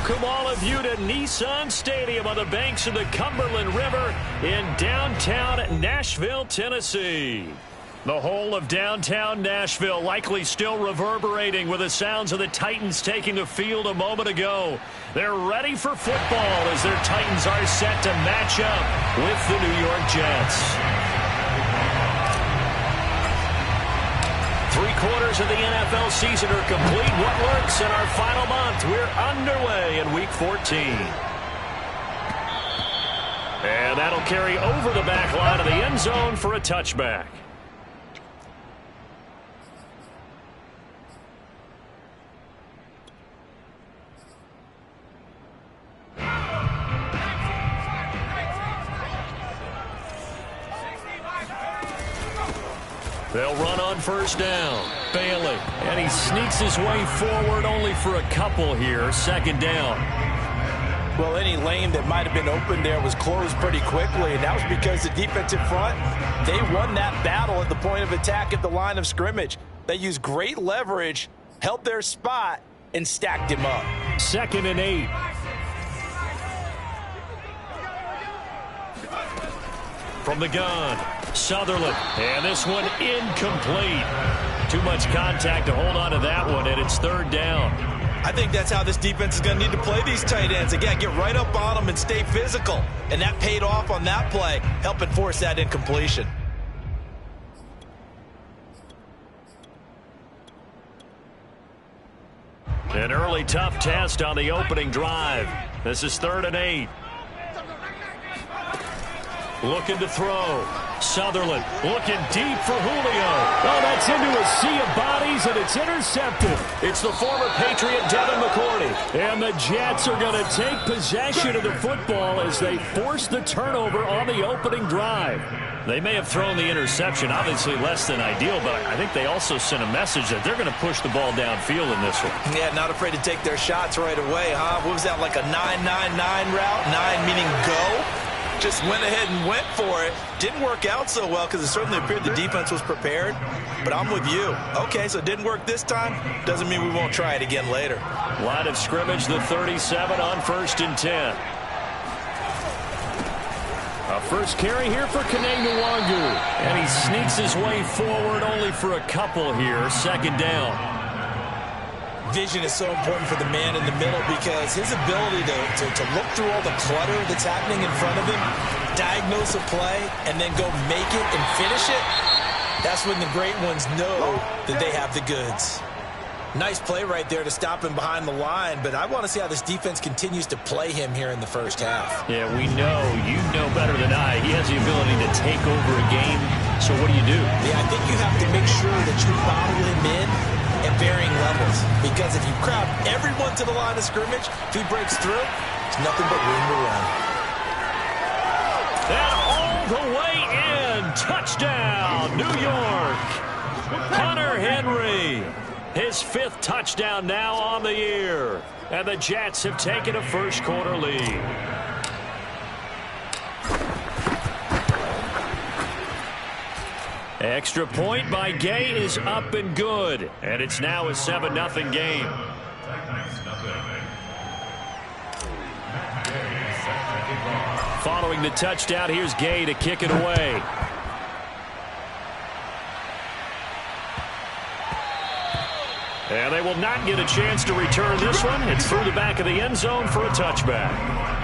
Welcome all of you to Nissan Stadium on the banks of the Cumberland River in downtown Nashville, Tennessee. The whole of downtown Nashville likely still reverberating with the sounds of the Titans taking the field a moment ago. They're ready for football as their Titans are set to match up with the New York Jets. 3/4 of the NFL season are complete. What works in our final month? We're underway in Week 14. And that'll carry over the back line of the end zone for a touchback. They'll run on first down. Bailey, and he sneaks his way forward only for a couple here. Second down. Well, any lane that might have been open there was closed pretty quickly, and that was because the defensive front, they won that battle at the point of attack at the line of scrimmage. They used great leverage, held their spot, and stacked him up. 2nd and 8. From the gun, Sutherland, and this one incomplete. Too much contact to hold on to that one, and it's 3rd down. I think that's how this defense is going to need to play these tight ends. Again, get right up on them and stay physical. And that paid off on that play, helping force that incompletion. An early tough test on the opening drive. This is 3rd and 8. Looking to throw. Sutherland looking deep for Julio. Oh, that's into a sea of bodies, and it's intercepted. It's the former Patriot Devin McCourty. And the Jets are going to take possession of the football as they force the turnover on the opening drive. They may have thrown the interception, obviously less than ideal, but I think they also sent a message that they're going to push the ball downfield in this one. Yeah, not afraid to take their shots right away, huh? What was that, like a 9-9-9 route? 9 meaning go? Just went ahead and went for it. Didn't work out so well because it certainly appeared the defense was prepared. But I'm with you. Okay, so it didn't work this time. Doesn't mean we won't try it again later. Line of scrimmage, the 37 on 1st and 10. A first carry here for Kene Nwangu. And he sneaks his way forward only for a couple here. 2nd down. Vision is so important for the man in the middle because his ability to look through all the clutter that's happening in front of him, diagnose a play, and then go make it and finish it, that's when the great ones know that they have the goods. Nice play right there to stop him behind the line, but I want to see how this defense continues to play him here in the first half. Yeah, we know. You know better than I. He has the ability to take over a game. So what do? Yeah, I think you have to make sure that you bottle him in at varying levels. Because if you crowd everyone to the line of scrimmage, if he breaks through, it's nothing but room to run. And all the way in. Touchdown, New York. Hunter Henry. His 5th touchdown now on the year. And the Jets have taken a first-quarter lead. Extra point by Gay is up and good. And it's now a 7-0 game. Following the touchdown, here's Gay to kick it away. And they will not get a chance to return this one. It's through the back of the end zone for a touchback.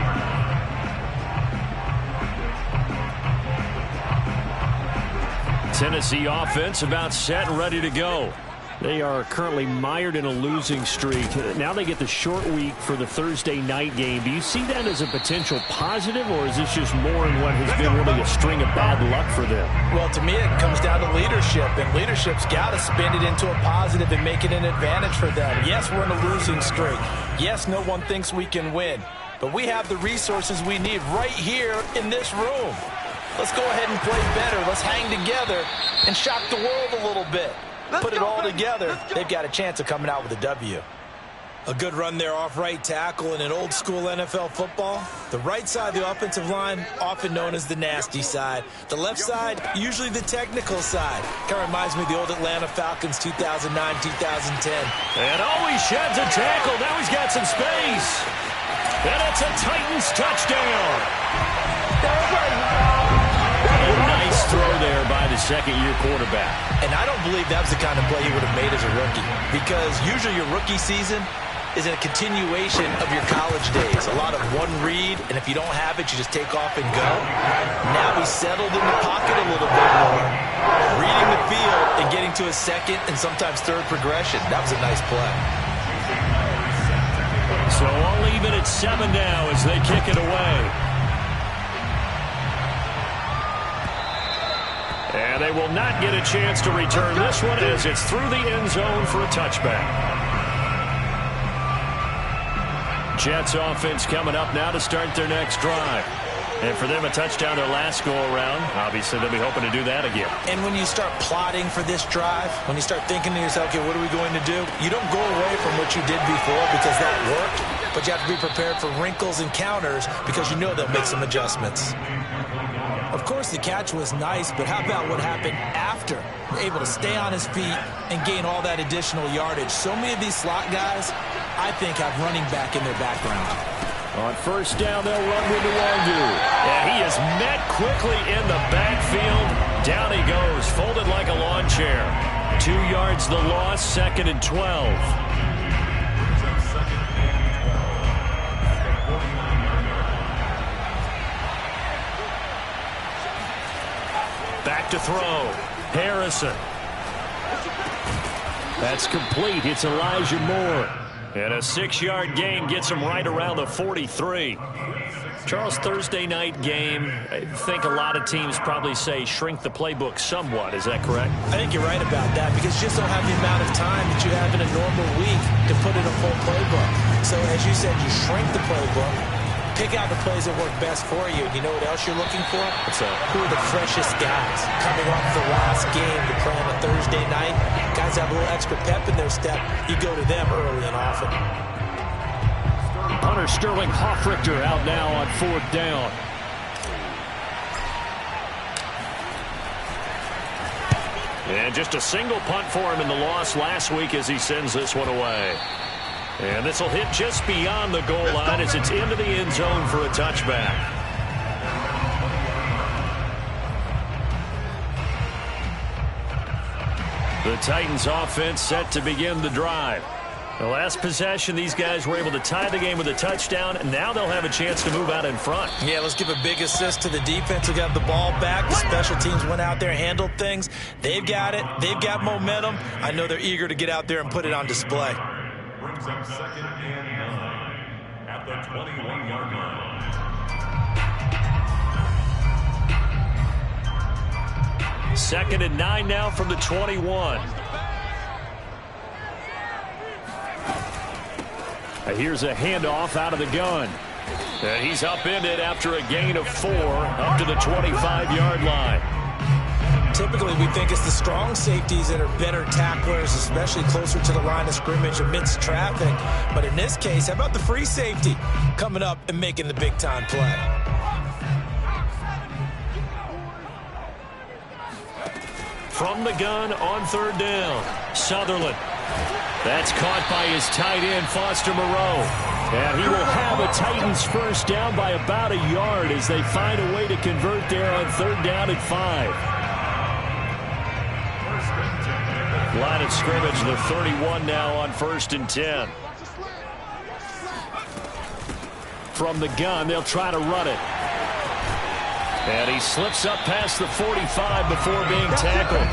Tennessee offense about set and ready to go. They are currently mired in a losing streak. Now they get the short week for the Thursday night game. Do you see that as a potential positive, or is this just more in what has been really a string of bad luck for them? Well, to me, it comes down to leadership, and leadership's got to spin it into a positive and make it an advantage for them. Yes, we're in a losing streak. Yes, no one thinks we can win, but we have the resources we need right here in this room. Let's go ahead and play better. Let's hang together and shock the world a little bit. Put it all together. They've got a chance of coming out with a W. A good run there off right tackle in an old school NFL football. The right side of the offensive line, often known as the nasty side. The left side, usually the technical side. Kind of reminds me of the old Atlanta Falcons 2009-2010. And always sheds a tackle. Now he's got some space. That's a Titans touchdown. A nice throw there by the second-year quarterback. And I don't believe that was the kind of play he would have made as a rookie, because usually your rookie season is a continuation of your college days. A lot of one read, and if you don't have it, you just take off and go. Now he's settled in the pocket a little bit more, reading the field and getting to his second and sometimes third progression. That was a nice play. So all even at 7 now as they kick it away. And they will not get a chance to return this one as it's through the end zone for a touchback. Jets offense coming up now to start their next drive. And for them, a touchdown their last go-around. Obviously, they'll be hoping to do that again. And when you start plotting for this drive, when you start thinking to yourself, okay, what are we going to do? You don't go away from what you did before because that worked, but you have to be prepared for wrinkles and counters because you know they'll make some adjustments. Of course, the catch was nice, but how about what happened after? Able to stay on his feet and gain all that additional yardage. So many of these slot guys, I think, have running back in their background. On first down, they'll run with Nwangu. And he is met quickly in the backfield. Down he goes, folded like a lawn chair. 2 yards the loss, 2nd and 12. Back to throw. Harrison. That's complete. It's Elijah Moore. And a 6-yard gain gets him right around the 43. Charles, Thursday night game, I think a lot of teams probably say shrink the playbook somewhat. Is that correct? I think you're right about that because you just don't have the amount of time that you have in a normal week to put in a full playbook. So as you said, you shrink the playbook, pick out the plays that work best for you. And you know what else you're looking for? What's that? Who are the freshest guys coming off the last game to play on a Thursday night? Guys have a little extra pep in their step. You go to them early and often. Punter Sterling Hoffrichter out now on 4th down. And just a single punt for him in the loss last week as he sends this one away. And this will hit just beyond the goal line as it's into the end zone for a touchback. The Titans offense set to begin the drive. The last possession, these guys were able to tie the game with a touchdown, and now they'll have a chance to move out in front. Yeah, let's give a big assist to the defense who got the ball back. The special teams went out there, handled things. They've got it. They've got momentum. I know they're eager to get out there and put it on display. Brings up 2nd and 9 at the 21-yard line. 2nd and 9 now from the 21. Here's a handoff out of the gun. And he's upended after a gain of 4 up to the 25-yard line. Typically, we think it's the strong safeties that are better tacklers, especially closer to the line of scrimmage amidst traffic. But in this case, how about the free safety coming up and making the big-time play? From the gun on 3rd down, Sutherland. That's caught by his tight end, Foster Moreau. And he will have a Titans first down by about a yard as they find a way to convert there on 3rd down and 5. Line of scrimmage, the 31 now on 1st and 10. From the gun, they'll try to run it. And he slips up past the 45 before being tackled.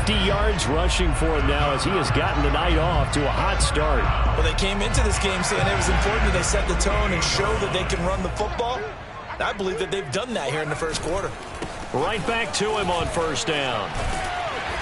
50 yards rushing for him now as he has gotten the night off to a hot start. Well, they came into this game saying it was important that they set the tone and show that they can run the football. I believe that they've done that here in the first quarter. Right back to him on 1st down.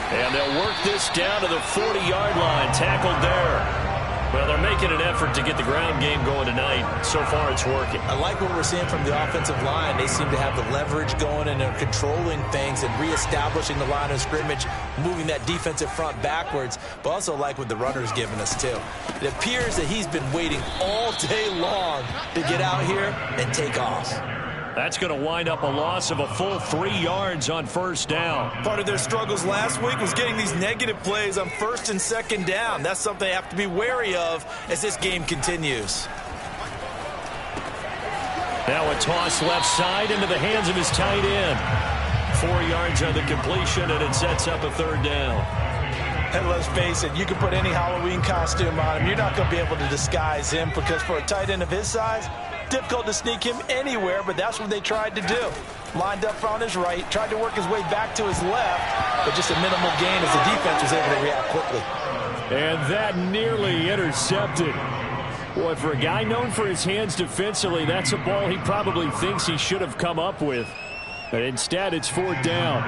And they'll work this down to the 40-yard line. Tackled there. Well, they're making an effort to get the ground game going tonight. So far, it's working. I like what we're seeing from the offensive line. They seem to have the leverage going, and they're controlling things and reestablishing the line of scrimmage, moving that defensive front backwards, but also like what the runner's giving us, too. It appears that he's been waiting all day long to get out here and take off. That's going to wind up a loss of a full 3 yards on 1st down. Part of their struggles last week was getting these negative plays on 1st and 2nd down. That's something they have to be wary of as this game continues. Now a toss left side into the hands of his tight end. 4 yards on the completion, and it sets up a third down. And let's face it, you can put any Halloween costume on him. You're not going to be able to disguise him because for a tight end of his size, difficult to sneak him anywhere, but that's what they tried to do. Lined up on his right, tried to work his way back to his left, but just a minimal gain as the defense was able to react quickly. And that nearly intercepted. Boy, for a guy known for his hands defensively, that's a ball he probably thinks he should have come up with. But instead, it's 4th down.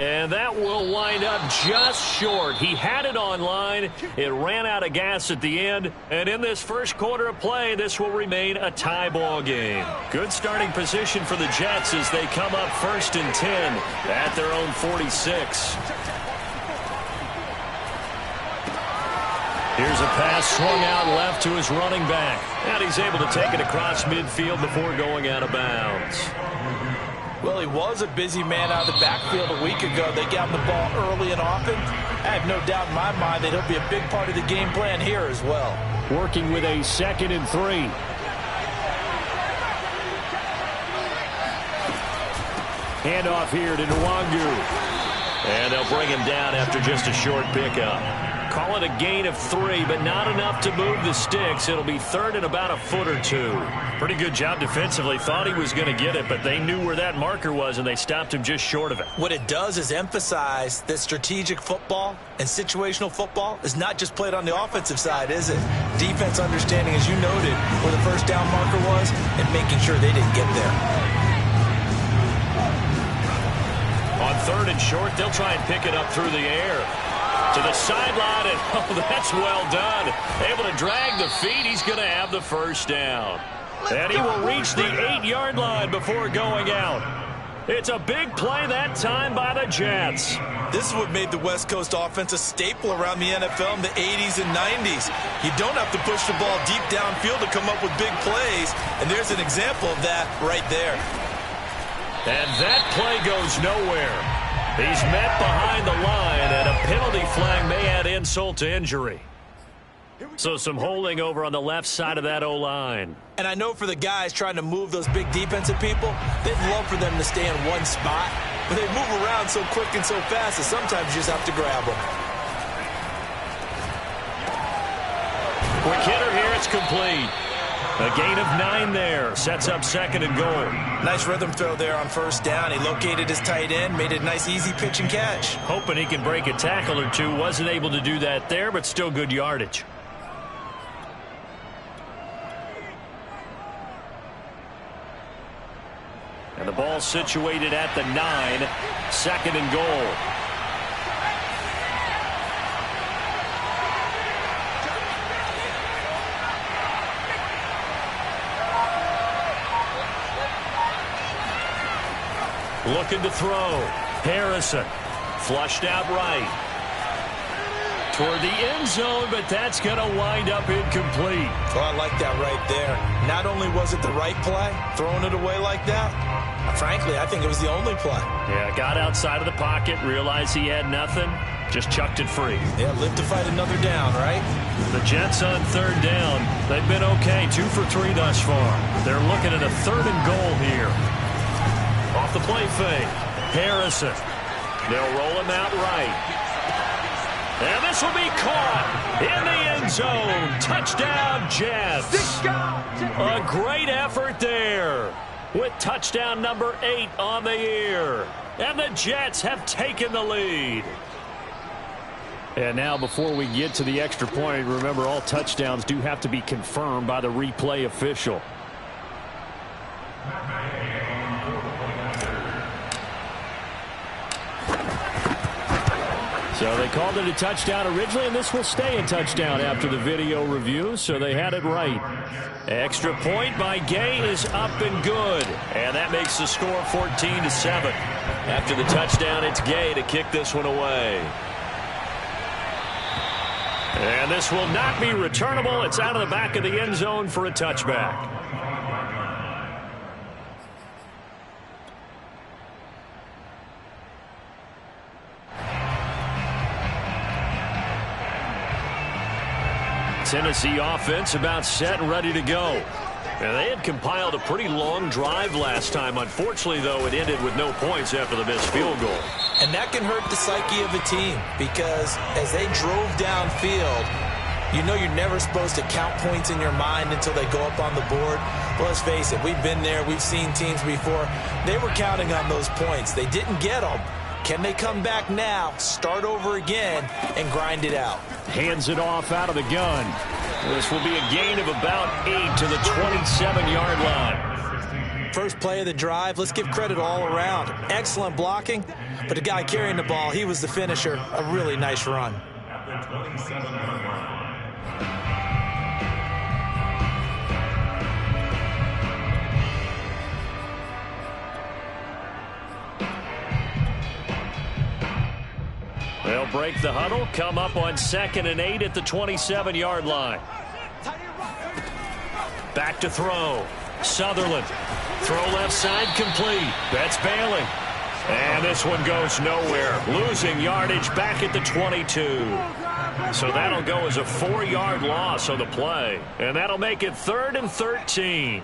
And that will wind up just short. He had it on line. It ran out of gas at the end. And in this first quarter of play, this will remain a tie ball game. Good starting position for the Jets as they come up 1st and 10 at their own 46. Here's a pass swung out left to his running back. And he's able to take it across midfield before going out of bounds. Well, he was a busy man out of the backfield a week ago. They got him the ball early and often. I have no doubt in my mind that he'll be a big part of the game plan here as well. Working with a 2nd and 3. Handoff here to Nwangu. And they'll bring him down after just a short pickup. Call it a gain of 3, but not enough to move the sticks. It'll be 3rd and about a foot or 2. Pretty good job defensively. Thought he was going to get it, but they knew where that marker was, and they stopped him just short of it. What it does is emphasize that strategic football and situational football is not just played on the offensive side, is it? Defense understanding, as you noted, where the first down marker was and making sure they didn't get there. On 3rd and short, they'll try and pick it up through the air. To the sideline, and oh, that's well done. Able to drag the feet. He's going to have the first down. And he will reach the 8-yard line before going out. It's a big play that time by the Jets. This is what made the West Coast offense a staple around the NFL in the 80s and 90s. You don't have to push the ball deep downfield to come up with big plays, and there's an example of that right there. And that play goes nowhere. He's met behind the line, and a penalty flag may add insult to injury. So some holding over on the left side of that O-line. And I know for the guys trying to move those big defensive people, they'd love for them to stay in one spot. But they move around so quick and so fast that sometimes you just have to grab them. Quick hitter here, it's complete. A gain of 9 there. Sets up 2nd and goal. Nice rhythm throw there on 1st down. He located his tight end, made it a nice easy pitch and catch. Hoping he can break a tackle or two. Wasn't able to do that there, but still good yardage. And the ball situated at the 9. 2nd and goal. Looking to throw. Harrison. Flushed out right. Toward the end zone, but that's going to wind up incomplete. Oh, I like that right there. Not only was it the right play, throwing it away like that, frankly, I think it was the only play. Yeah, got outside of the pocket, realized he had nothing, just chucked it free. Yeah, live to fight another down, right? The Jets on 3rd down. They've been okay, 2 for 3 thus far. They're looking at a 3rd and goal here. Off the play fake. Harrison. They'll roll him out right. And this will be caught in the end zone. Touchdown, Jets. A great effort there with touchdown number 8 on the year. And the Jets have taken the lead. And now before we get to the extra point, remember all touchdowns do have to be confirmed by the replay official. So they called it a touchdown originally, and this will stay a touchdown after the video review, so they had it right. Extra point by Gay is up and good, and that makes the score 14-7. After the touchdown, it's Gay to kick this one away. And this will not be returnable. It's out of the back of the end zone for a touchback. Tennessee offense about set and ready to go. And they had compiled a pretty long drive last time. Unfortunately, though, it ended with no points after the missed field goal. And that can hurt the psyche of a team because as they drove downfield, you know you're never supposed to count points in your mind until they go up on the board. But let's face it, we've been there. We've seen teams before. They were counting on those points. They didn't get them. Can they come back now, start over again, and grind it out? Hands it off out of the gun. This will be a gain of about 8 to the 27-yard line. First play of the drive, let's give credit all around. Excellent blocking, but the guy carrying the ball, he was the finisher. A really nice run. At the 27-yard line. They'll break the huddle, come up on 2nd and 8 at the 27-yard line. Back to throw. Sutherland. Throw left side complete. That's Bailey. And this one goes nowhere. Losing yardage back at the 22. So that'll go as a 4-yard loss on the play. And that'll make it 3rd and 13.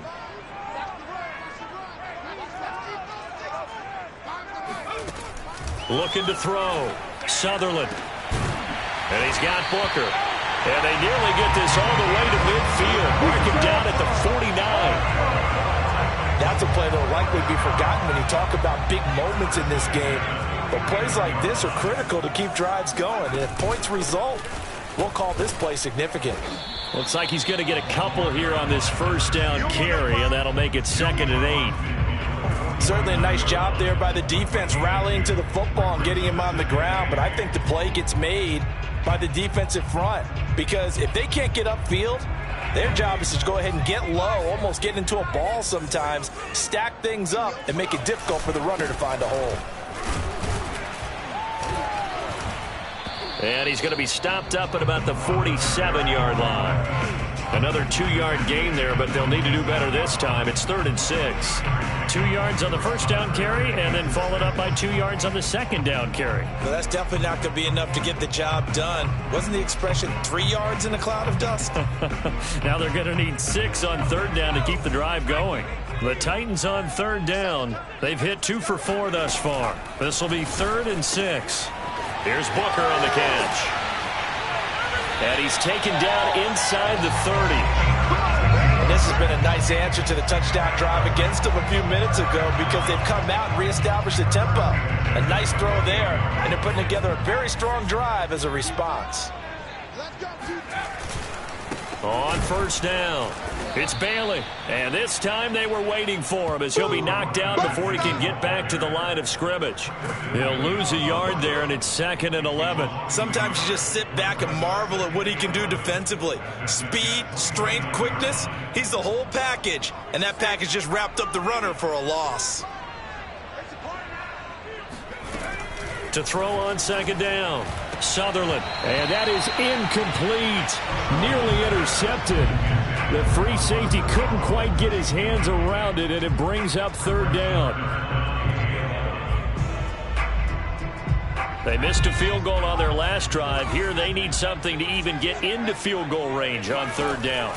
Looking to throw. Sutherland. And he's got Booker. And they nearly get this all the way to midfield. Mark him down at the 49. That's a play that will likely be forgotten when you talk about big moments in this game. But plays like this are critical to keep drives going. And if points result, we'll call this play significant. Looks like he's going to get a couple here on this first down carry, and that'll make it 2nd and 8. Certainly a nice job there by the defense rallying to the football and getting him on the ground. But I think the play gets made by the defensive front because if they can't get upfield, their job is to go ahead and get low, almost get into a ball sometimes, stack things up, and make it difficult for the runner to find a hole. And he's going to be stopped up at about the 47-yard line. Another 2-yard gain there, but they'll need to do better this time. It's 3rd and 6. 2 yards on the first down carry, and then followed up by 2 yards on the second down carry. Well, that's definitely not going to be enough to get the job done. Wasn't the expression 3 yards in a cloud of dust? Now they're going to need 6 on 3rd down to keep the drive going. The Titans on 3rd down. They've hit 2 for 4 thus far. This will be 3rd and 6. Here's Booker on the catch. And he's taken down inside the 30. And this has been a nice answer to the touchdown drive against them a few minutes ago because they've come out and reestablished the tempo. A nice throw there, and they're putting together a very strong drive as a response. On first down, it's Bailey. And this time they were waiting for him as he'll be knocked down before he can get back to the line of scrimmage. He'll lose a yard there, and it's 2nd and 11. Sometimes you just sit back and marvel at what he can do defensively. Speed, strength, quickness, he's the whole package. And that package just wrapped up the runner for a loss. To throw on 2nd down, Sutherland. And that is incomplete. Nearly intercepted. The free safety couldn't quite get his hands around it, and it brings up 3rd down. They missed a field goal on their last drive. Here they need something to even get into field goal range on 3rd down.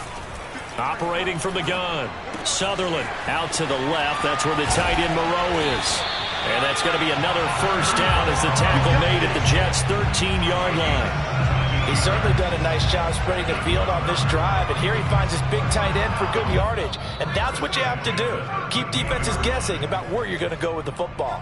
Operating from the gun, Sutherland out to the left. That's where the tight end Moreau is. And that's going to be another first down as the tackle made at the Jets' 13-yard line. He's certainly done a nice job spreading the field on this drive, and here he finds his big tight end for good yardage. And that's what you have to do. Keep defenses guessing about where you're going to go with the football.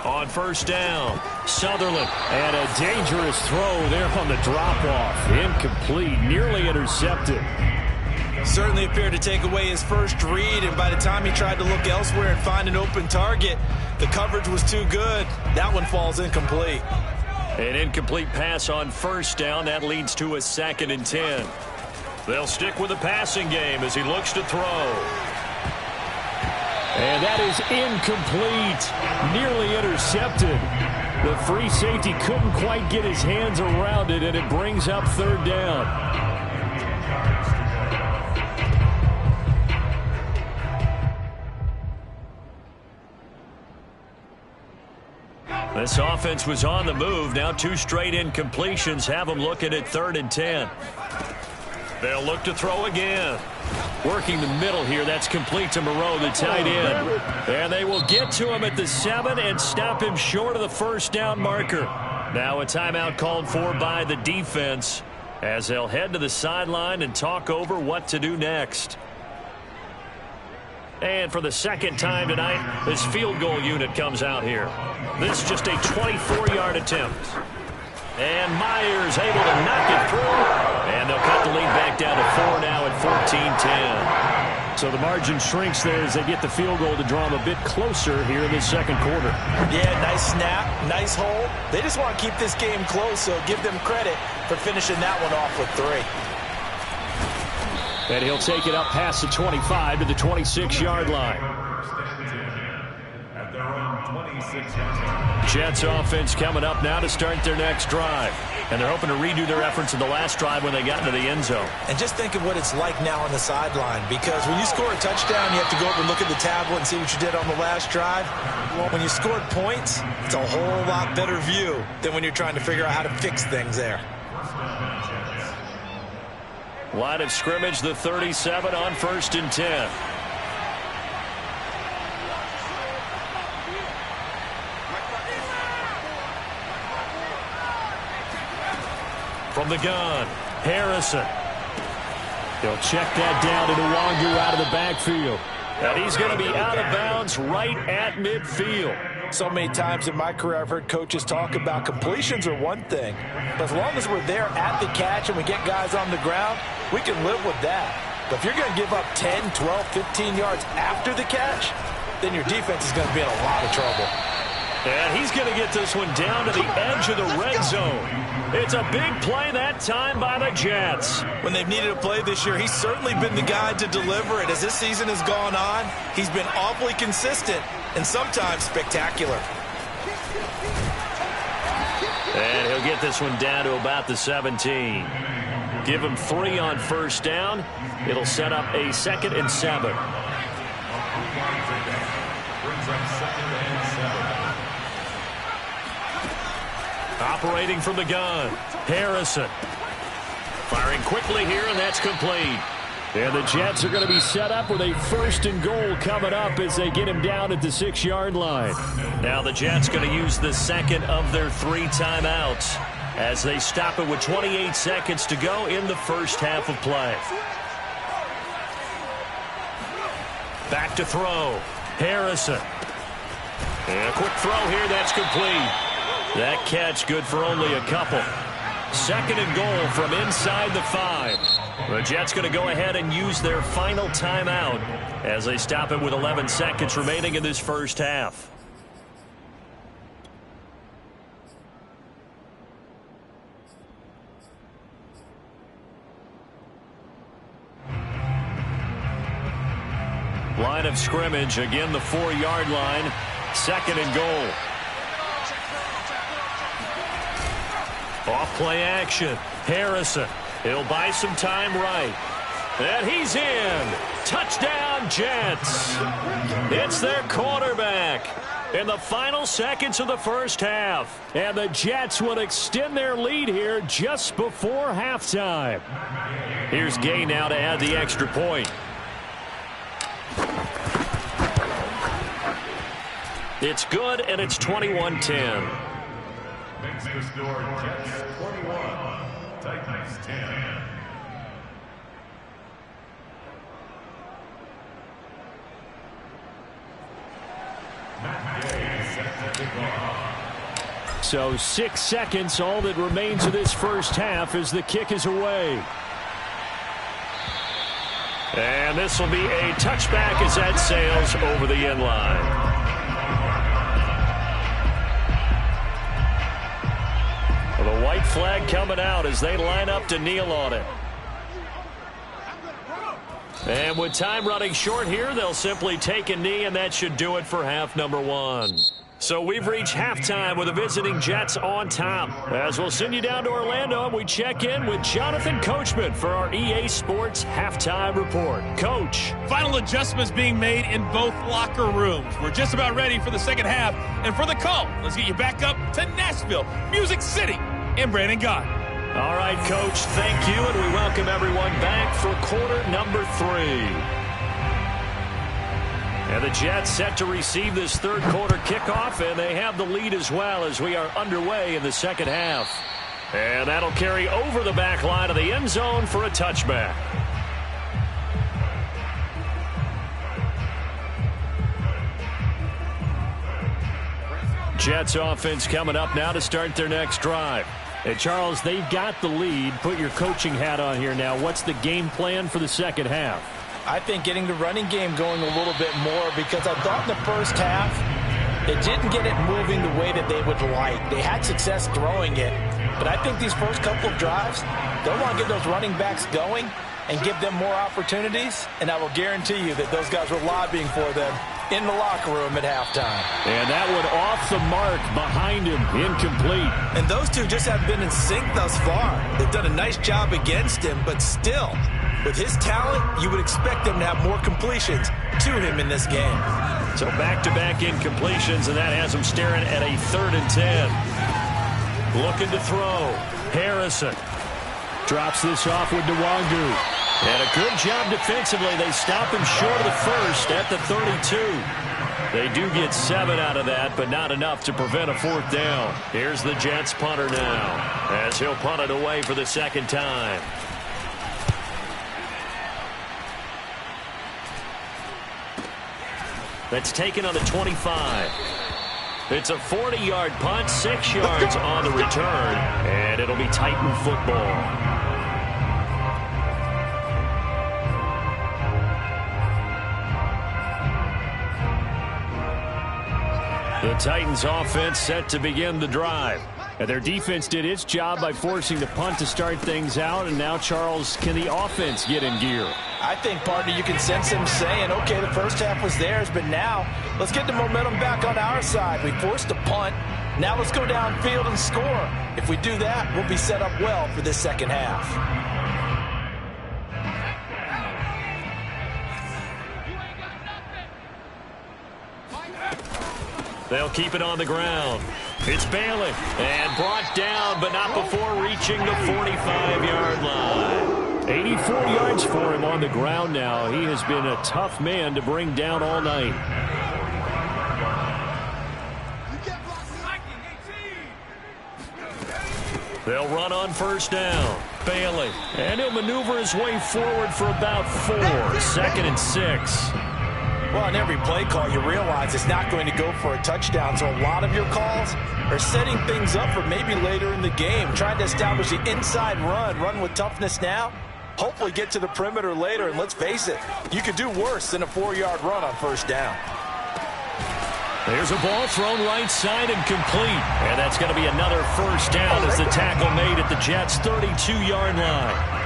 On first down, Sutherland, and a dangerous throw there on the drop-off. Incomplete, nearly intercepted. Certainly appeared to take away his first read, and by the time he tried to look elsewhere and find an open target, the coverage was too good. That one falls incomplete. An incomplete pass on first down. That leads to a 2nd and 10. They'll stick with the passing game as he looks to throw. And that is incomplete. Nearly intercepted. The free safety couldn't quite get his hands around it, and it brings up 3rd down. This offense was on the move. Now 2 straight incompletions have them looking at 3rd and 10. They'll look to throw again. Working the middle here. That's complete to Moreau, the tight end. And they will get to him at the 7 and stop him short of the first down marker. Now a timeout called for by the defense as they'll head to the sideline and talk over what to do next. And for the second time tonight, this field goal unit comes out here. This is just a 24-yard attempt. And Myers able to knock it through. And they'll cut the lead back down to 4 now at 14-10. So the margin shrinks there as they get the field goal to draw them a bit closer here in the second quarter. Yeah, nice snap, nice hold. They just want to keep this game close, so give them credit for finishing that one off with 3. And he'll take it up past the 25 to the 26-yard line. At their own 26-yard. Jets offense coming up now to start their next drive. And they're hoping to redo their efforts in the last drive when they got into the end zone. And just think of what it's like now on the sideline, because when you score a touchdown, you have to go over and look at the tablet and see what you did on the last drive. When you scored points, it's a whole lot better view than when you're trying to figure out how to fix things there. Line of scrimmage, the 37 on 1st and 10. From the gun, Harrison. They'll check that down to Nwangu out of the backfield. And he's going to be out of bounds right at midfield. So many times in my career I've heard coaches talk about completions are one thing. But as long as we're there at the catch and we get guys on the ground, we can live with that. But if you're going to give up 10, 12, 15 yards after the catch, then your defense is going to be in a lot of trouble. And he's going to get this one down to the edge of the red zone. It's a big play that time by the Jets. When they've needed a play this year, he's certainly been the guy to deliver it. As this season has gone on, he's been awfully consistent and sometimes spectacular. And he'll get this one down to about the 17. Give him 3 on first down. It'll set up a 2nd and 7. Brings up 2nd and 7. Operating from the gun, Harrison. Firing quickly here, and that's complete. And the Jets are going to be set up with a 1st and goal coming up as they get him down at the 6-yard line. Now the Jets going to use the 2nd of their 3 timeouts as they stop it with 28 seconds to go in the first half of play. Back to throw, Harrison. And a quick throw here, that's complete. That catch good for only a couple. 2nd and goal from inside the 5. The Jets going to go ahead and use their final timeout as they stop it with 11 seconds remaining in this first half. Line of scrimmage, again the 4-yard line. 2nd and goal. Off play action. Harrison. He'll buy some time right. And he's in. Touchdown, Jets. It's their quarterback in the final seconds of the first half. And the Jets will extend their lead here just before halftime. Here's Gay now to add the extra point. It's good, and it's 21-10. Makes the score Jets 21, Titans 10. So 6 seconds, all that remains of this first half as the kick is away. And this will be a touchback as that sails over the end line. The white flag coming out as they line up to kneel on it. And with time running short here, they'll simply take a knee, and that should do it for half number 1. So we've reached halftime with the visiting Jets on top. As we'll send you down to Orlando, and we check in with Jonathan Coachman for our EA Sports Halftime Report. Coach. Final adjustments being made in both locker rooms. We're just about ready for the second half. And for the call, let's get you back up to Nashville, Music City, and Brandon Gott. All right, Coach, thank you, and we welcome everyone back for quarter number 3. And the Jets set to receive this third quarter kickoff, and they have the lead as well as we are underway in the second half. And that'll carry over the back line of the end zone for a touchback. Jets offense coming up now to start their next drive. And Charles, they've got the lead. Put your coaching hat on here now. What's the game plan for the second half? I think getting the running game going a little bit more, because I thought in the first half it didn't get it moving the way that they would like. They had success throwing it, but I think these first couple of drives, they'll want to get those running backs going and give them more opportunities, and I will guarantee you that those guys were lobbying for them in the locker room at halftime. And that one off the mark behind him, incomplete. And those two just have been in sync thus far. They've done a nice job against him, but still, with his talent, you would expect them to have more completions to him in this game. So back-to-back incompletions, and that has him staring at a 3rd and 10. Looking to throw. Harrison drops this off with Nwangu. And a good job defensively. They stop him short of the first at the 32. They do get 7 out of that, but not enough to prevent a 4th down. Here's the Jets punter now, as he'll punt it away for the second time. That's taken on the 25. It's a 40-yard punt, 6 yards on the return, and it'll be Titan football. The Titans offense set to begin the drive. And their defense did its job by forcing the punt to start things out. And now, Charles, can the offense get in gear? I think, partner, you can sense them saying, okay, the first half was theirs, but now let's get the momentum back on our side. We forced a punt. Now let's go downfield and score. If we do that, we'll be set up well for this second half. They'll keep it on the ground. It's Bailey, and brought down, but not before reaching the 45-yard line. 84 yards for him on the ground now. He has been a tough man to bring down all night. They'll run on first down. Bailey, and he'll maneuver his way forward for about 4. 2nd and 6. Well, on every play call, you realize it's not going to go for a touchdown, so a lot of your calls are setting things up for maybe later in the game, trying to establish the inside run with toughness now, hopefully get to the perimeter later, and let's face it, you could do worse than a 4-yard run on first down. There's a ball thrown right side and complete, and that's going to be another first down as the tackle made at the Jets' 32-yard line.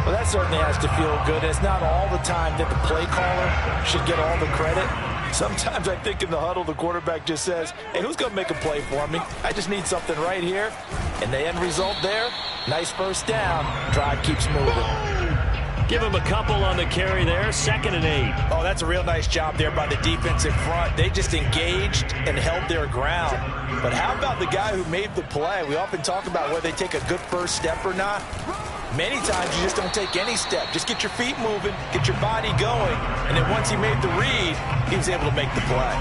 Well, that certainly has to feel good. It's not all the time that the play caller should get all the credit. Sometimes I think in the huddle, the quarterback just says, hey, who's going to make a play for me? I just need something right here. And the end result there, nice first down. Drive keeps moving. Give him a couple on the carry there. 2nd and 8. Oh, that's a real nice job there by the defensive front. They just engaged and held their ground. But how about the guy who made the play? We often talk about whether they take a good first step or not. Many times you just don't take any step. Just get your feet moving, get your body going, and then once he made the read, he was able to make the play.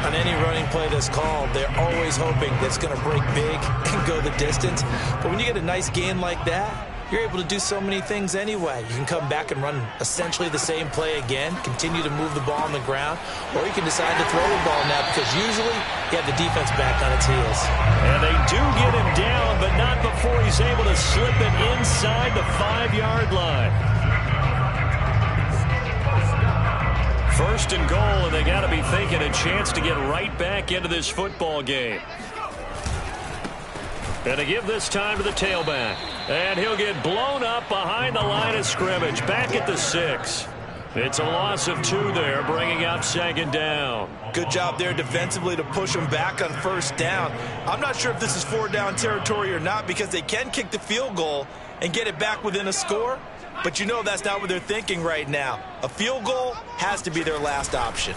On any running play that's called, they're always hoping that it's going to break big and go the distance. But when you get a nice gain like that, you're able to do so many things anyway. You can come back and run essentially the same play again, continue to move the ball on the ground, or you can decide to throw the ball now because usually you have the defense back on its heels. And they do get him down, but not before he's able to slip it inside the 5-yard line. 1st and goal, and they got to be thinking a chance to get right back into this football game. And to give this time to the tailback. And he'll get blown up behind the line of scrimmage. Back at the 6. It's a loss of 2 there, bringing up 2nd down. Good job there defensively to push them back on 1st down. I'm not sure if this is 4-down territory or not because they can kick the field goal and get it back within a score. But you know that's not what they're thinking right now. A field goal has to be their last option.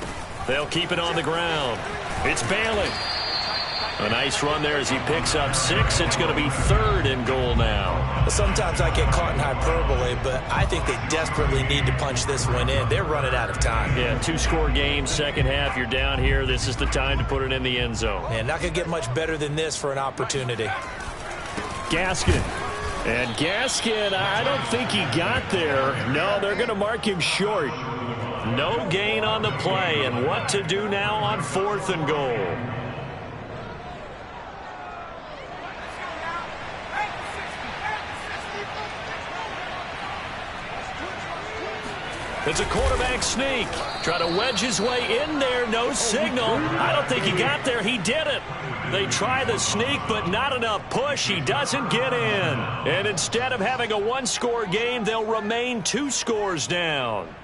They'll keep it on the ground. It's Bailey. A nice run there as he picks up 6. It's going to be 3rd and goal now. Well, sometimes I get caught in hyperbole, but I think they desperately need to punch this one in. They're running out of time. Yeah, 2-score game, 2nd half. You're down here. This is the time to put it in the end zone. And not going to get much better than this for an opportunity. Gaskin. And Gaskin, I don't think he got there. No, they're going to mark him short. No gain on the play. And what to do now on 4th and goal? It's a quarterback sneak. Try to wedge his way in there. No signal. I don't think he got there. He did it. They try the sneak, but not enough push. He doesn't get in. And instead of having a 1-score game, they'll remain 2 scores down.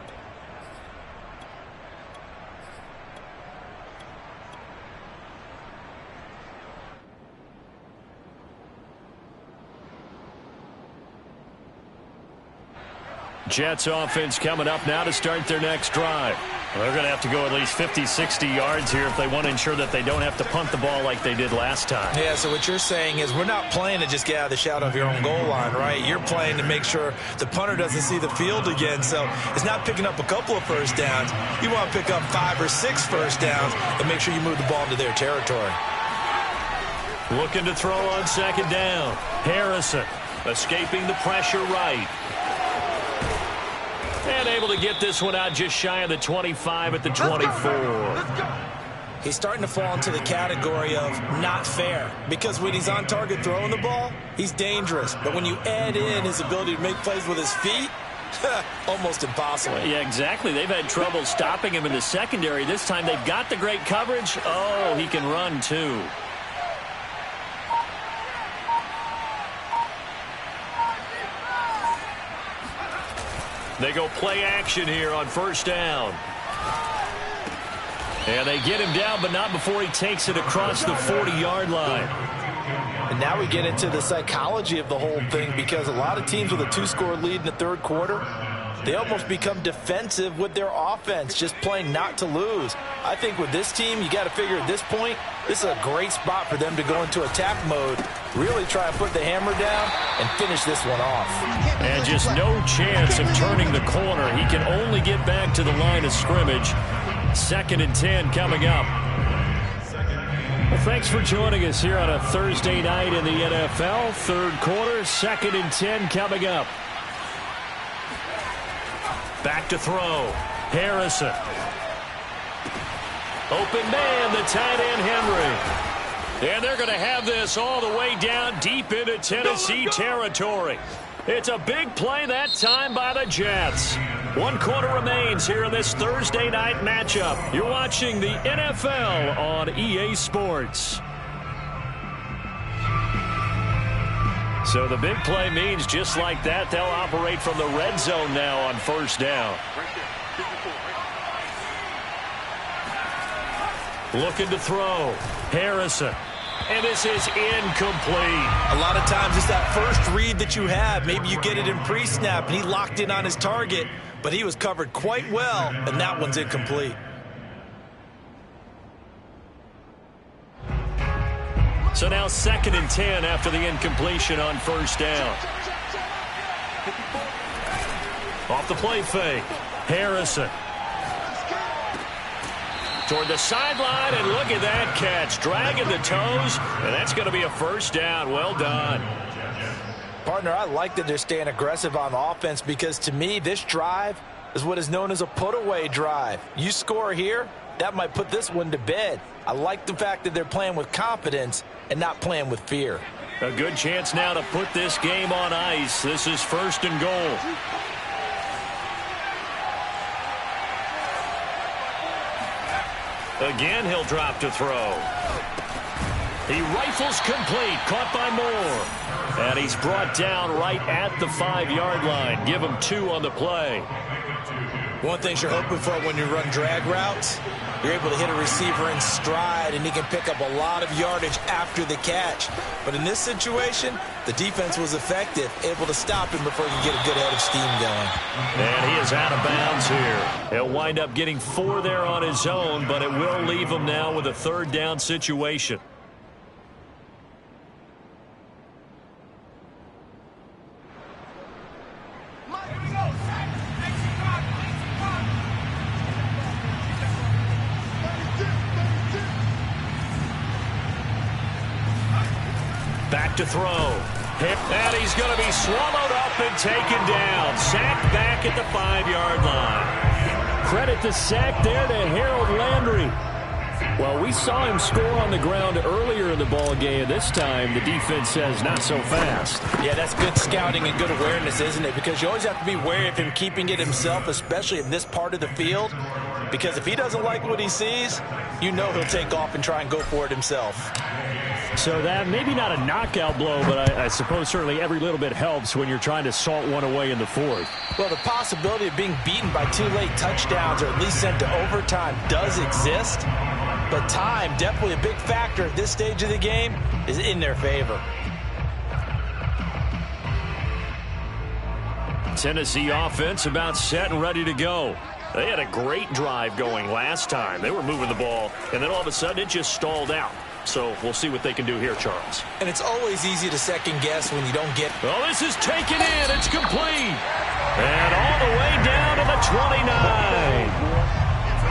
Jets offense coming up now to start their next drive. Well, they're going to have to go at least 50, 60 yards here if they want to ensure that they don't have to punt the ball like they did last time. Yeah, so what you're saying is we're not playing to just get out of the shadow of your own goal line, right? You're playing to make sure the punter doesn't see the field again. So it's not picking up a couple of 1st downs. You want to pick up 5 or 6 1st downs and make sure you move the ball into their territory. Looking to throw on 2nd down. Harrison escaping the pressure right. And able to get this one out just shy of the 25 at the 24. He's starting to fall into the category of not fair because when he's on target throwing the ball, he's dangerous. But when you add in his ability to make plays with his feet, almost impossible. Yeah, exactly. They've had trouble stopping him in the secondary. This time they've got the great coverage. Oh, he can run too. They go play action here on 1st down. And they get him down, but not before he takes it across the 40-yard line. And now we get into the psychology of the whole thing because a lot of teams with a 2-score lead in the 3rd quarter, they almost become defensive with their offense, just playing not to lose. I think with this team, you got to figure at this point, this is a great spot for them to go into attack mode, really try and put the hammer down and finish this one off. And just no chance of turning the corner. He can only get back to the line of scrimmage. 2nd and 10 coming up. Well, thanks for joining us here on a Thursday night in the NFL. 3rd quarter, 2nd and 10 coming up. Back to throw. Harrison. Open man, the tight end Henry. And they're going to have this all the way down deep into Tennessee territory. It's a big play that time by the Jets. 1 quarter remains here in this Thursday night matchup. You're watching the NFL on EA Sports. So the big play means just like that, they'll operate from the red zone now on 1st down. Looking to throw. Harrison. And this is incomplete. A lot of times it's that first read that you have. Maybe you get it in pre-snap and he locked in on his target, but he was covered quite well, and that one's incomplete. So now 2nd and 10 after the incompletion on 1st down. Off the play fake. Harrison. Toward the sideline, and look at that catch. Dragging the toes, and that's going to be a 1st down. Well done. Partner, I like that they're staying aggressive on offense because to me, this drive is what is known as a put-away drive. You score here, that might put this one to bed. I like the fact that they're playing with confidence and not playing with fear. A good chance now to put this game on ice. This is 1st and goal. Again, he'll drop to throw. He rifles complete, caught by Moore. And he's brought down right at the 5-yard line. Give him 2 on the play. One thing you're hoping for when you run drag routes, you're able to hit a receiver in stride, and he can pick up a lot of yardage after the catch. But in this situation, the defense was effective, able to stop him before he could get a good head of steam going. And he is out of bounds here. He'll wind up getting 4 there on his own, but it will leave him now with a 3rd down situation. Back to throw. And he's going to be swallowed up and taken down. Sacked back at the 5-yard line. Credit the sack there to Harold Landry. Well, we saw him score on the ground earlier in the ball game. This time, the defense says not so fast. Yeah, that's good scouting and good awareness, isn't it? Because you always have to be wary of him keeping it himself, especially in this part of the field. Because if he doesn't like what he sees, you know he'll take off and try and go for it himself. So that maybe not a knockout blow, but I suppose certainly every little bit helps when you're trying to salt one away in the 4th. Well, the possibility of being beaten by 2 late touchdowns or at least sent to overtime does exist. But time, definitely a big factor at this stage of the game, is in their favor. Tennessee offense about set and ready to go. They had a great drive going last time. They were moving the ball, and then all of a sudden it just stalled out. So we'll see what they can do here, Charles. And it's always easy to second guess when you don't get... Oh, this is taken in. It's complete. And all the way down to the 29.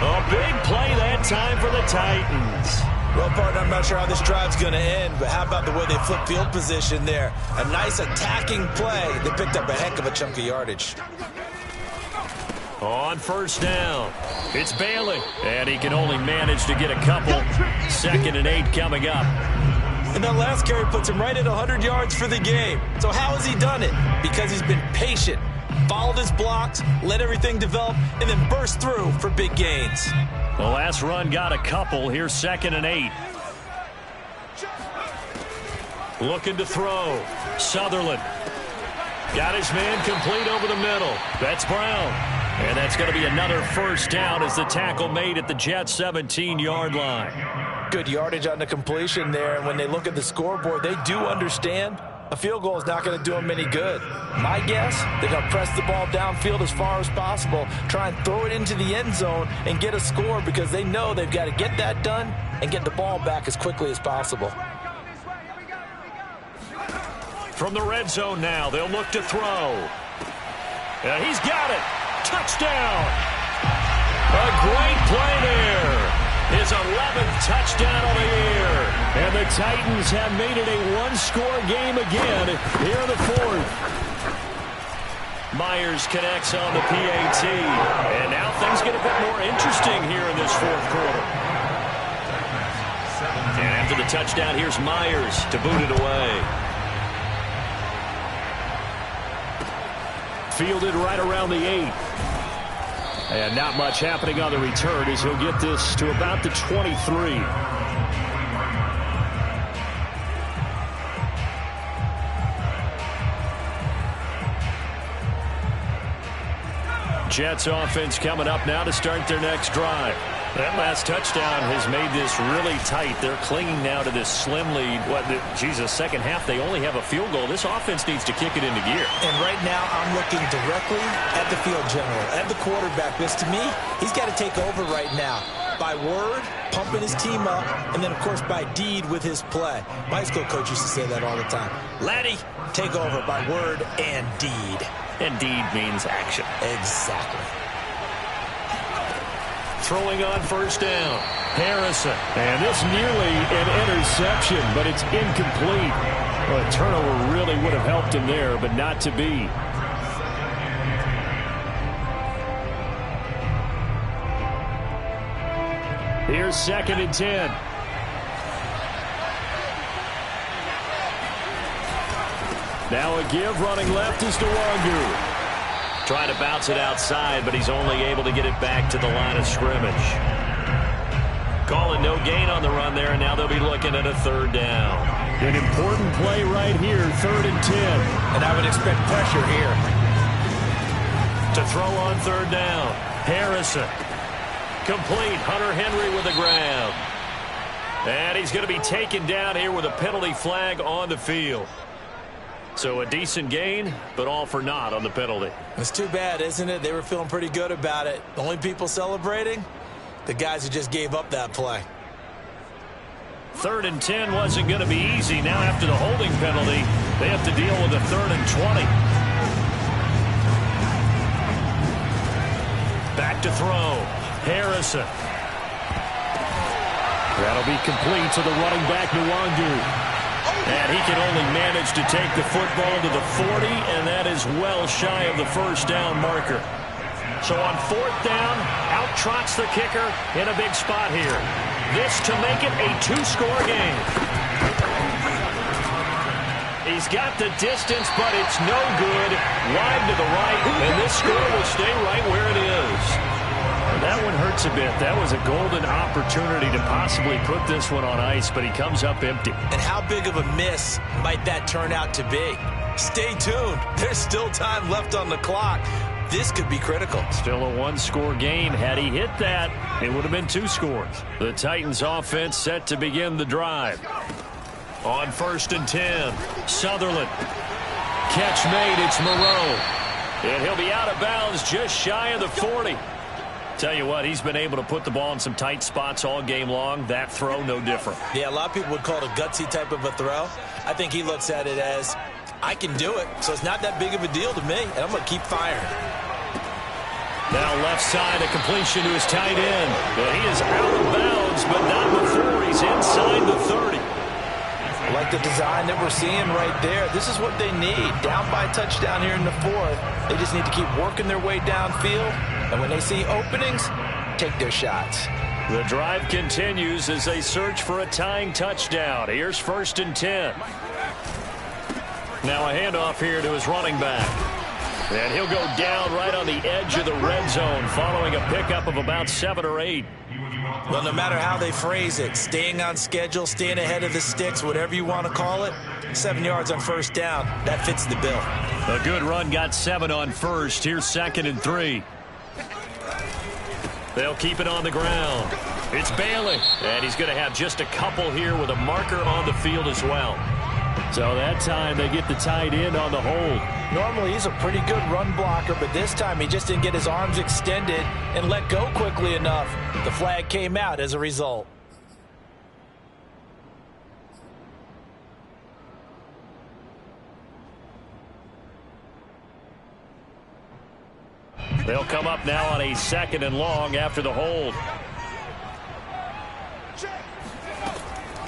A big play that time for the Titans. Well, partner, I'm not sure how this drive's going to end, but how about the way they flip field position there? A nice attacking play. They picked up a heck of a chunk of yardage. On 1st down, it's Bailey, and he can only manage to get a couple. 2nd and 8 coming up. And that last carry puts him right at 100 yards for the game. So how has he done it? Because he's been patient, followed his blocks, let everything develop, and then burst through for big gains. The last run got a couple. Here's 2nd and 8. Looking to throw. Sutherland. Got his man complete over the middle. That's Brown. And that's going to be another 1st down as the tackle made at the Jets' 17-yard line. Good yardage on the completion there. And when they look at the scoreboard, they do understand a field goal is not going to do them any good. My guess, they're going to press the ball downfield as far as possible, try and throw it into the end zone and get a score because they know they've got to get that done and get the ball back as quickly as possible. From the red zone now, they'll look to throw. He's got it. Touchdown. A great play there. His 11th touchdown of the year. And the Titans have made it a 1-score game again here in the 4th. Myers connects on the PAT. And now things get a bit more interesting here in this 4th quarter. And after the touchdown, here's Myers to boot it away. Fielded right around the 8. And not much happening on the return as he'll get this to about the 23. Jets offense coming up now to start their next drive. That last touchdown has made this really tight. They're clinging now to this slim lead. Second half, they only have a field goal. This offense needs to kick it into gear. And right now, I'm looking directly at the field general, at the quarterback. Because to me, he's got to take over right now. By word, pumping his team up, and then, of course, by deed with his play. My high school coach used to say that all the time. Laddie, take over by word and deed. And deed means action. Exactly. Throwing on 1st down. Harrison. And this nearly an interception, but it's incomplete. Well, a turnover really would have helped him there, but not to be. Here's 2nd and 10. Now a give running left is DeWangu. Trying to bounce it outside, but he's only able to get it back to the line of scrimmage. Calling no gain on the run there, and now they'll be looking at a 3rd down. An important play right here, 3rd and 10. And I would expect pressure here. To throw on 3rd down. Harrison. Complete. Hunter Henry with the grab. And he's going to be taken down here with a penalty flag on the field. So a decent gain, but all for naught on the penalty. It's too bad, isn't it? They were feeling pretty good about it. The only people celebrating, the guys who just gave up that play. 3rd and 10 wasn't going to be easy. Now after the holding penalty, they have to deal with a 3rd and 20. Back to throw. Harrison. That'll be complete to the running back, Nwangu. And he can only manage to take the football to the 40, and that is well shy of the first down marker. So on 4th down, out trots the kicker in a big spot here. This to make it a 2-score game. He's got the distance, but it's no good. Wide to the right, and this score will stay right where it is. That one hurts a bit. That was a golden opportunity to possibly put this one on ice, but he comes up empty. And how big of a miss might that turn out to be? Stay tuned. There's still time left on the clock. This could be critical. Still a 1-score game. Had he hit that, it would have been 2 scores. The Titans offense set to begin the drive. On 1st and 10, Sutherland. Catch made. It's Moreau. And he'll be out of bounds just shy of the 40. Tell you what, he's been able to put the ball in some tight spots all game long. That throw, no different. Yeah, a lot of people would call it a gutsy type of a throw. I think he looks at it as, I can do it, so it's not that big of a deal to me, and I'm going to keep firing. Now left side, a completion to his tight end. But he is out of bounds, but not before he's inside the 30. I like the design that we're seeing right there. This is what they need. Down by a touchdown here in the 4th. They just need to keep working their way downfield. And when they see openings, take their shots. The drive continues as they search for a tying touchdown. Here's 1st and 10. Now a handoff here to his running back. And he'll go down right on the edge of the red zone following a pickup of about 7 or 8. Well, no matter how they phrase it, staying on schedule, staying ahead of the sticks, whatever you want to call it, 7 yards on 1st down, that fits the bill. A good run got 7 on 1st. Here's 2nd and 3. They'll keep it on the ground. It's Bailey. And he's going to have just a couple here with a marker on the field as well. So that time they get the tight end on the hold. Normally he's a pretty good run blocker, but this time he just didn't get his arms extended and let go quickly enough. The flag came out as a result. They'll come up now on a 2nd and long after the hold.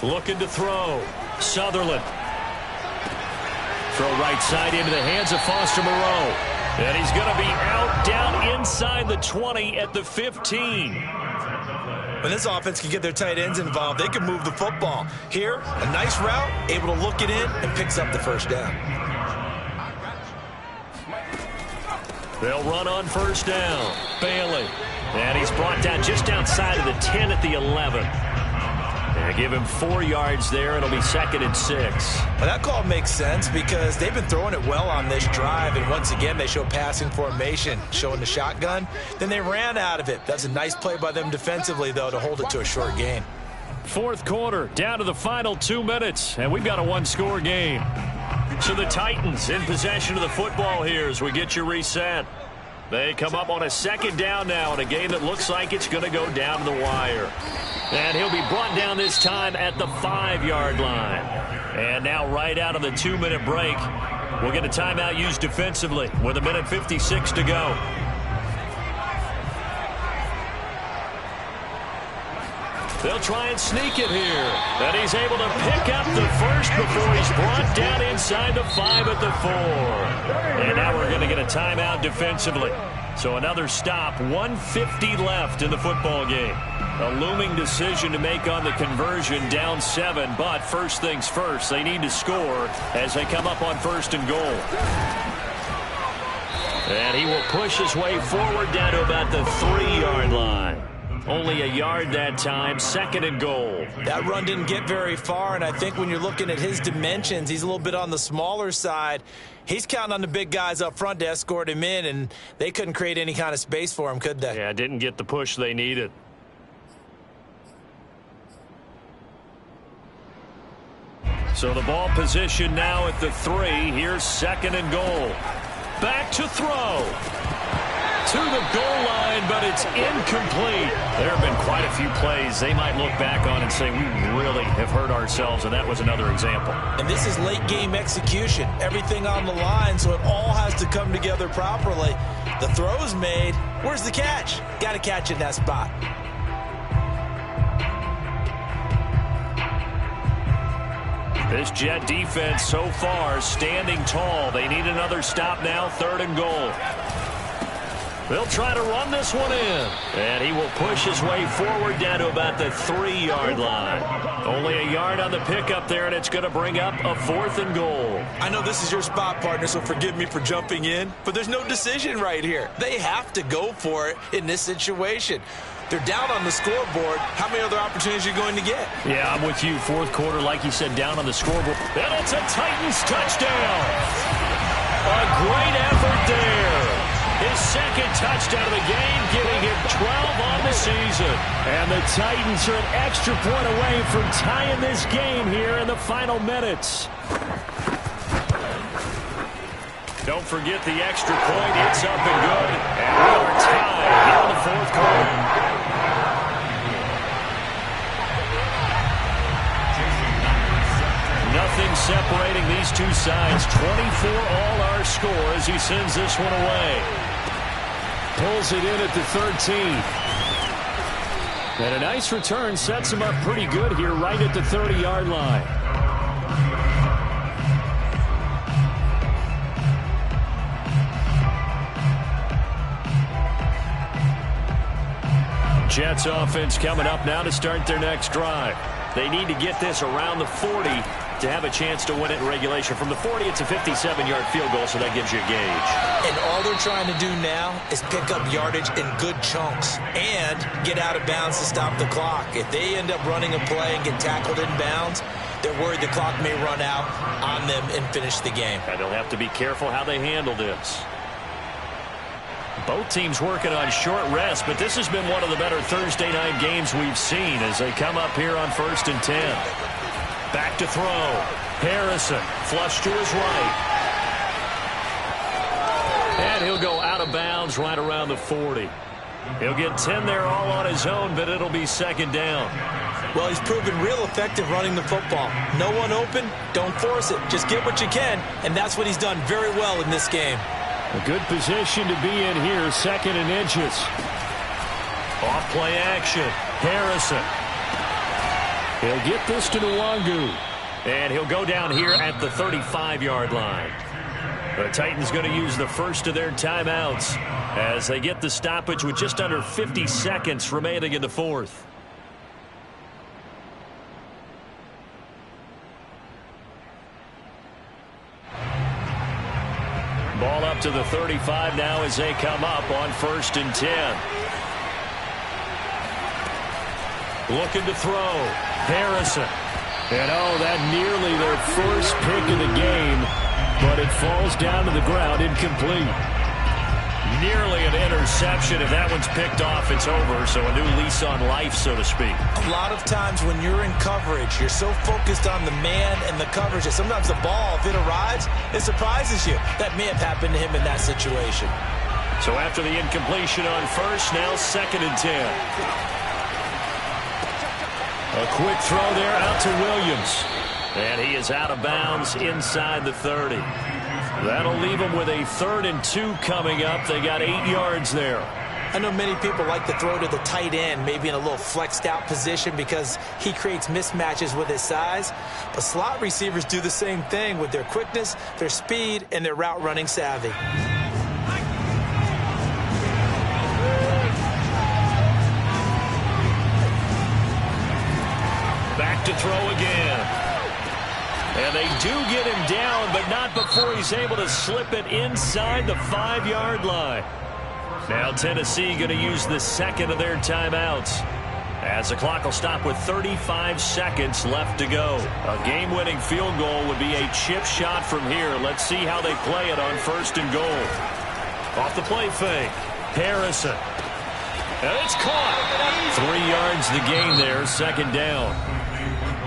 Looking to throw. Sutherland. Throw right side into the hands of Foster Moreau. And he's going to be out down inside the 20 at the 15. When this offense can get their tight ends involved, they can move the football. Here, a nice route, able to look it in, and picks up the 1st down. They'll run on 1st down. Bailey. And he's brought down just outside of the 10 at the 11. And give him 4 yards there. It'll be 2nd and 6. Well, that call makes sense because they've been throwing it well on this drive. And once again, they show passing formation, showing the shotgun. Then they ran out of it. That's a nice play by them defensively, though, to hold it to a short gain. 4th quarter, down to the final 2 minutes. And we've got a 1-score game. So the Titans in possession of the football here as we get you reset. They come up on a 2nd down now in a game that looks like it's going to go down to the wire. And he'll be brought down this time at the 5-yard line. And now right out of the 2-minute break, we'll get a timeout used defensively with 1:56 to go. They'll try and sneak it here. And he's able to pick up the first before he's brought down inside the 5 at the 4. And now we're going to get a timeout defensively. So another stop, 1:50 left in the football game. A looming decision to make on the conversion, down 7. But first things first, they need to score as they come up on 1st and goal. And he will push his way forward down to about the 3-yard line. Only a yard that time, 2nd and goal. That run didn't get very far, and I think when you're looking at his dimensions, he's a little bit on the smaller side. He's counting on the big guys up front to escort him in, and they couldn't create any kind of space for him, could they? Yeah, didn't get the push they needed. So the ball position now at the 3. Here's 2nd and goal. Back to throw. To the goal line, but it's incomplete. There have been quite a few plays they might look back on and say, we really have hurt ourselves, and that was another example. And this is late-game execution. Everything on the line, so it all has to come together properly. The throw's made. Where's the catch? Got to catch in that spot. This Jet defense so far standing tall. They need another stop now, 3rd and goal. They'll try to run this one in. And he will push his way forward down to about the 3-yard line. Only a yard on the pickup there, and it's going to bring up a 4th and goal. I know this is your spot, partner, so forgive me for jumping in, but there's no decision right here. They have to go for it in this situation. They're down on the scoreboard. How many other opportunities are you going to get? Yeah, I'm with you. 4th quarter, like you said, down on the scoreboard. And it's a Titans touchdown. A great effort there. His 2nd touchdown of the game, giving him 12 on the season. And the Titans are an extra point away from tying this game here in the final minutes. Don't forget the extra point. It's up and good. And we are tied here in the 4th quarter. Nothing separating these two sides. 24 all our score as he sends this one away. Pulls it in at the 13. And a nice return sets him up pretty good here right at the 30-yard line. Jets offense coming up now to start their next drive. They need to get this around the 40 to have a chance to win it in regulation. From the 40, it's a 57-yard field goal, so that gives you a gauge. And all they're trying to do now is pick up yardage in good chunks and get out of bounds to stop the clock. If they end up running a play and get tackled in bounds, they're worried the clock may run out on them and finish the game. And they'll have to be careful how they handle this. Both teams working on short rest, but this has been one of the better Thursday night games we've seen as they come up here on 1st and 10. Back to throw. Harrison, flush to his right. And he'll go out of bounds right around the 40. He'll get 10 there all on his own, but it'll be 2nd down. Well, he's proven real effective running the football. No one open, don't force it. Just get what you can, and that's what he's done very well in this game. A good position to be in here, 2nd and inches. Off play action. Harrison. He'll get this to Nwangu. And he'll go down here at the 35-yard line. The Titans going to use the first of their timeouts as they get the stoppage with just under 50 seconds remaining in the 4th. Ball up to the 35 now as they come up on 1st and 10. Looking to throw. Harrison. And oh, that nearly their first pick of the game, but it falls down to the ground incomplete. Nearly an interception. If that one's picked off, it's over. So a new lease on life, so to speak. A lot of times when you're in coverage, you're so focused on the man and the coverage that sometimes the ball, if it arrives, it surprises you. That may have happened to him in that situation. So after the incompletion on 1st, now 2nd and 10. A quick throw there out to Williams. And he is out of bounds inside the 30. That'll leave them with a 3rd and 2 coming up. They got 8 yards there. I know many people like to throw to the tight end, maybe in a little flexed out position because he creates mismatches with his size. But slot receivers do the same thing with their quickness, their speed, and their route running savvy. Back to throw again. And they do get him down, but not before he's able to slip it inside the 5-yard line. Now Tennessee going to use the second of their timeouts, as the clock will stop with 35 seconds left to go. A game-winning field goal would be a chip shot from here. Let's see how they play it on 1st and goal. Off the play fake. Harrison. And it's caught. 3 yards the gain there, 2nd down.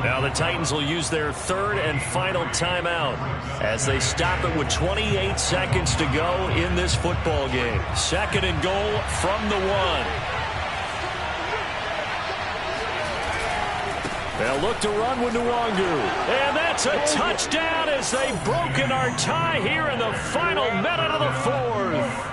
Now the Titans will use their 3rd and final timeout as they stop it with 28 seconds to go in this football game. 2nd and goal from the 1. They'll look to run with Nwangu. And that's a touchdown as they've broken our tie here in the final minute of the 4th.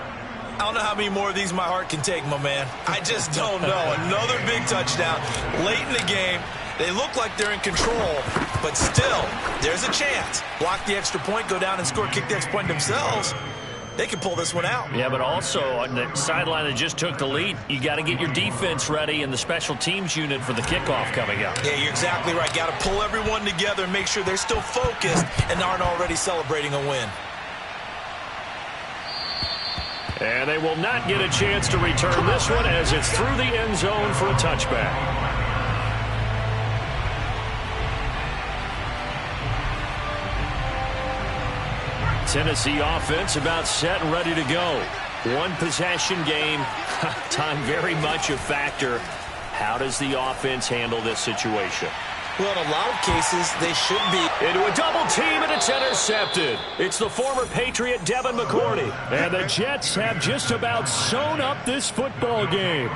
I don't know how many more of these my heart can take, my man. I just don't know. Another big touchdown late in the game. They look like they're in control, but still, there's a chance. Block the extra point, go down and score, kick the extra point themselves. They can pull this one out. Yeah, but also on the sideline that just took the lead, you got to get your defense ready and the special teams unit for the kickoff coming up. Yeah, you're exactly right. Got to pull everyone together and make sure they're still focused and aren't already celebrating a win. And they will not get a chance to return this one as it's through the end zone for a touchback. Tennessee offense about set and ready to go. 1 possession game. Time very much a factor. How does the offense handle this situation? Well, in a lot of cases, they should be. Into a double team, and it's intercepted. It's the former Patriot Devin McCourty. And the Jets have just about sewn up this football game.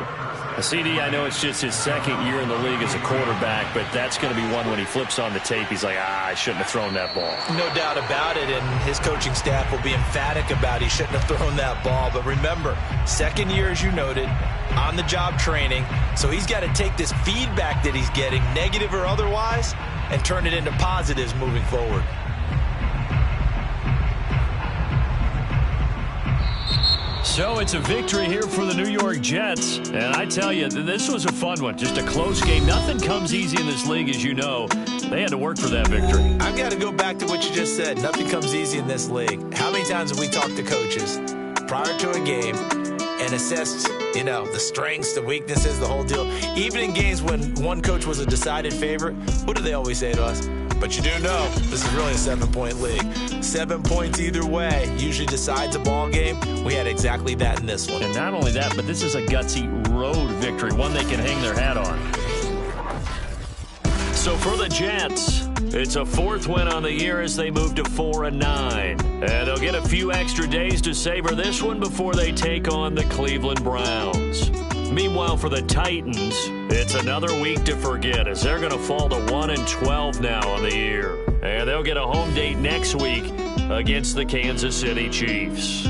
CD, I know it's just his 2nd year in the league as a quarterback, but that's going to be one when he flips on the tape. He's like, I shouldn't have thrown that ball. No doubt about it, and his coaching staff will be emphatic about he shouldn't have thrown that ball. But remember, 2nd year, as you noted, on-the-job training, so he's got to take this feedback that he's getting, negative or otherwise, and turn it into positives moving forward. So it's a victory here for the New York Jets. And I tell you, this was a fun one. Just a close game. Nothing comes easy in this league, as you know. They had to work for that victory. I've got to go back to what you just said. Nothing comes easy in this league. How many times have we talked to coaches prior to a game and assessed, the strengths, the weaknesses, the whole deal? Even in games when one coach was a decided favorite, what do they always say to us? But you do know this is really a 7-point league. 7 points either way usually decides a ball game. We had exactly that in this one. And not only that, but this is a gutsy road victory, one they can hang their hat on. So for the Jets, it's a 4th win on the year as they move to 4-9. And they'll get a few extra days to savor this one before they take on the Cleveland Browns. Meanwhile, for the Titans, it's another week to forget as they're going to fall to 1-12 now on the year. And they'll get a home date next week against the Kansas City Chiefs.